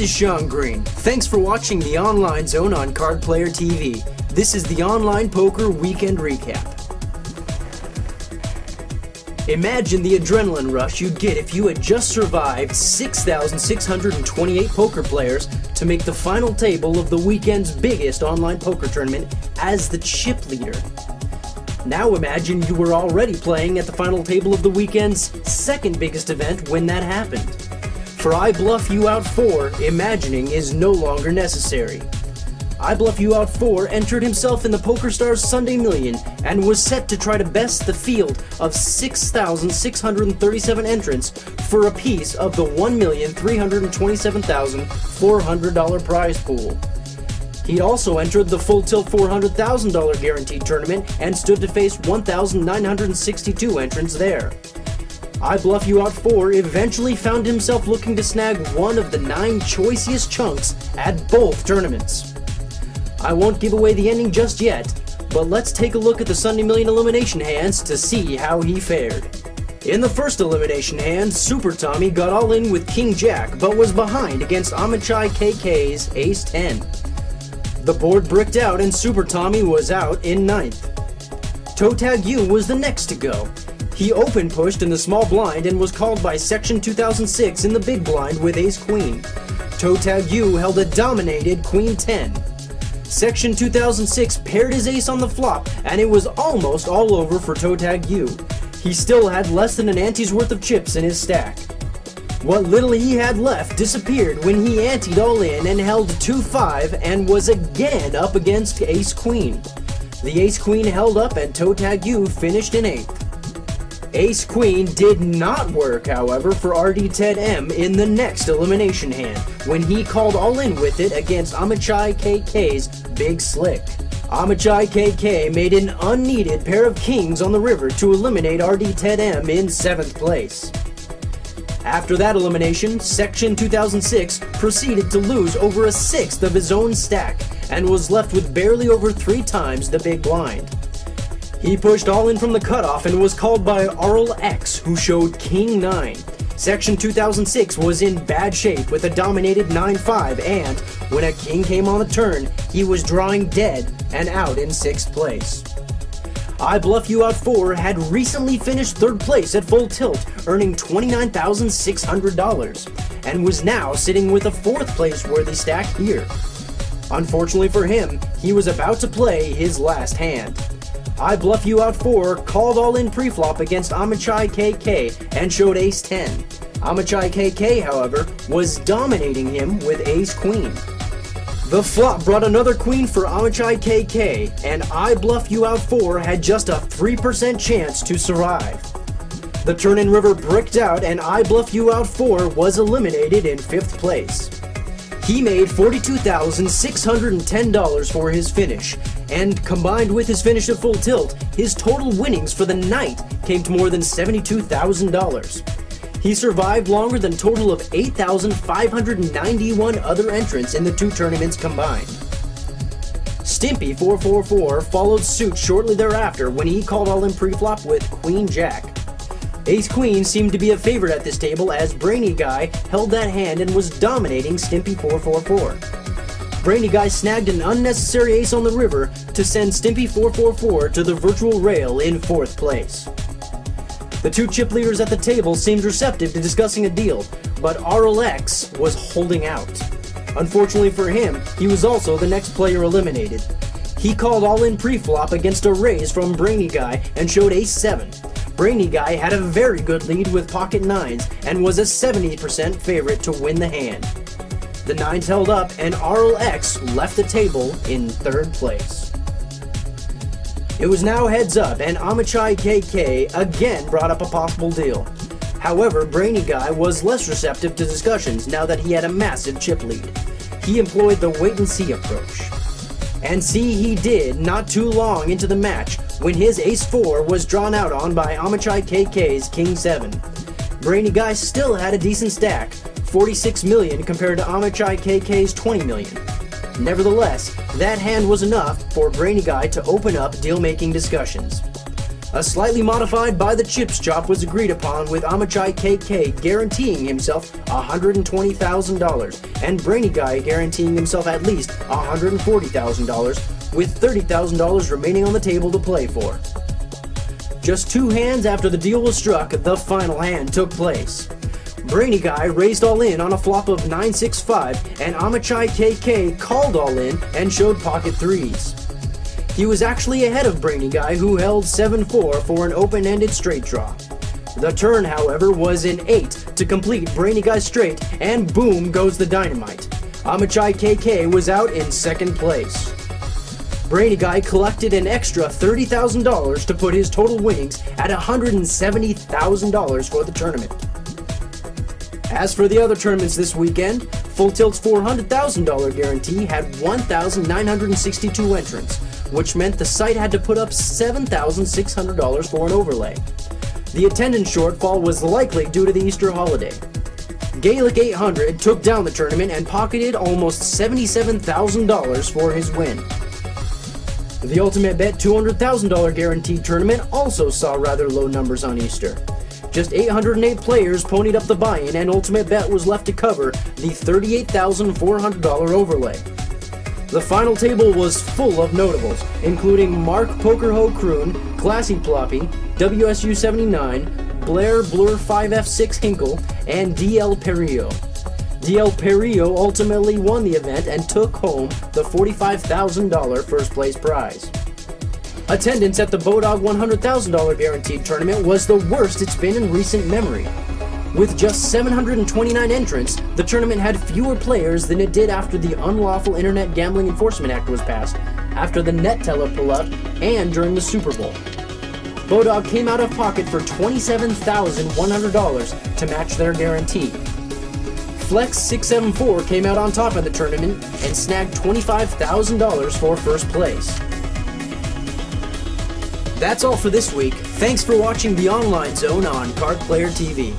This is Shawn Green. Thanks for watching the Online Zone on Card Player TV. This is the Online Poker Weekend Recap. Imagine the adrenaline rush you'd get if you had just survived 6,628 poker players to make the final table of the weekend's biggest online poker tournament as the chip leader. Now imagine you were already playing at the final table of the weekend's second biggest event when that happened. For I Bluff You Out 4, imagining is no longer necessary. I Bluff You Out 4 entered himself in the PokerStars Sunday Million and was set to try to best the field of 6,637 entrants for a piece of the $1,327,400 prize pool. He also entered the Full Tilt $400,000 guaranteed tournament and stood to face 1,962 entrants there. I Bluff You Out 4 eventually found himself looking to snag one of the 9 choicest chunks at both tournaments. I won't give away the ending just yet, but let's take a look at the Sunday Million elimination hands to see how he fared. In the first elimination hand, Super Tommy got all in with King Jack, but was behind against Amachai KK's Ace 10. The board bricked out and Super Tommy was out in 9th. Toe Tag U was the next to go. He open pushed in the small blind and was called by Section 2006 in the big blind with Ace Queen. Toe Tag U held a dominated Queen 10. Section 2006 paired his ace on the flop and it was almost all over for Toe Tag U. He still had less than an ante's worth of chips in his stack. What little he had left disappeared when he anteed all in and held 2-5 and was again up against Ace Queen. The Ace Queen held up and Toe Tag U finished in 8th. Ace Queen did not work, however, for RD Ted M in the next elimination hand, when he called all in with it against Amachai KK's Big Slick. Amachai KK made an unneeded pair of kings on the river to eliminate RD Ted M in 7th place. After that elimination, Section 2006 proceeded to lose over a 1/6 of his own stack, and was left with barely over 3 times the big blind. He pushed all in from the cutoff and was called by Arl X, who showed King 9. Section 2006 was in bad shape with a dominated 9-5, and when a king came on the turn, he was drawing dead and out in 6th place. I Bluff You Out 4 had recently finished 3rd place at Full Tilt, earning $29,600, and was now sitting with a 4th place worthy stack here. Unfortunately for him, he was about to play his last hand. I Bluff You Out 4 called all in preflop against Amachai KK and showed Ace 10. Amachai KK, however, was dominating him with Ace Queen. The flop brought another queen for Amachai KK, and I Bluff You Out 4 had just a 3% chance to survive. The turn in river bricked out and I Bluff You Out 4 was eliminated in 5th place. He made $42,610 for his finish, and combined with his finish at Full Tilt, his total winnings for the night came to more than $72,000. He survived longer than a total of 8,591 other entrants in the 2 tournaments combined. Stimpy 444 followed suit shortly thereafter when he called all in preflop with Queen Jack. Ace Queen seemed to be a favorite at this table as Brainy Guy held that hand and was dominating Stimpy 444. Brainy Guy snagged an unnecessary ace on the river to send Stimpy 444 to the virtual rail in 4th place. The 2 chip leaders at the table seemed receptive to discussing a deal, but RLX was holding out. Unfortunately for him, he was also the next player eliminated. He called all in preflop against a raise from Brainy Guy and showed Ace 7. Brainy Guy had a very good lead with pocket 9s and was a 70% favorite to win the hand. The 9s held up and RLX left the table in 3rd place. It was now heads up and Amachai KK again brought up a possible deal. However, Brainy Guy was less receptive to discussions now that he had a massive chip lead. He employed the wait-and-see approach. And see he did not too long into the match when his Ace 4 was drawn out on by Amachai KK's King 7. Brainy Guy still had a decent stack, 46 million compared to Amachai KK's 20 million. Nevertheless, that hand was enough for Brainy Guy to open up deal-making discussions. A slightly modified by the chips chop was agreed upon, with Amachai KK guaranteeing himself $120,000 and Brainy Guy guaranteeing himself at least $140,000, with $30,000 remaining on the table to play for. Just 2 hands after the deal was struck, the final hand took place. Brainy Guy raised all in on a flop of 9-6-5, and Amachai KK called all in and showed pocket threes. He was actually ahead of Brainy Guy, who held 7-4 for an open-ended straight draw. The turn, however, was an 8 to complete Brainy Guy's straight, and boom goes the dynamite. Amachai KK was out in second place. Brainy Guy collected an extra $30,000 to put his total winnings at $170,000 for the tournament. As for the other tournaments this weekend, Full Tilt's $400,000 guarantee had 1,962 entrants, which meant the site had to put up $7,600 for an overlay. The attendance shortfall was likely due to the Easter holiday. Gaelic 800 took down the tournament and pocketed almost $77,000 for his win. The Ultimate Bet $200,000 guaranteed tournament also saw rather low numbers on Easter. Just 808 players ponied up the buy-in, and Ultimate Bet was left to cover the $38,400 overlay. The final table was full of notables, including Mark Pokerho Kroon, Classy Ploppy, WSU 79, Blair Blur 5F6 Hinkle, and DL Perillo. DL Perillo ultimately won the event and took home the $45,000 first place prize. Attendance at the Bodog $100,000 guaranteed tournament was the worst it's been in recent memory. With just 729 entrants, the tournament had fewer players than it did after the Unlawful Internet Gambling Enforcement Act was passed, after the net teller pull-up, and during the Super Bowl. Bodog came out of pocket for $27,100 to match their guarantee. Flex 674 came out on top of the tournament and snagged $25,000 for first place. That's all for this week. Thanks for watching The Online Zone on Card Player TV.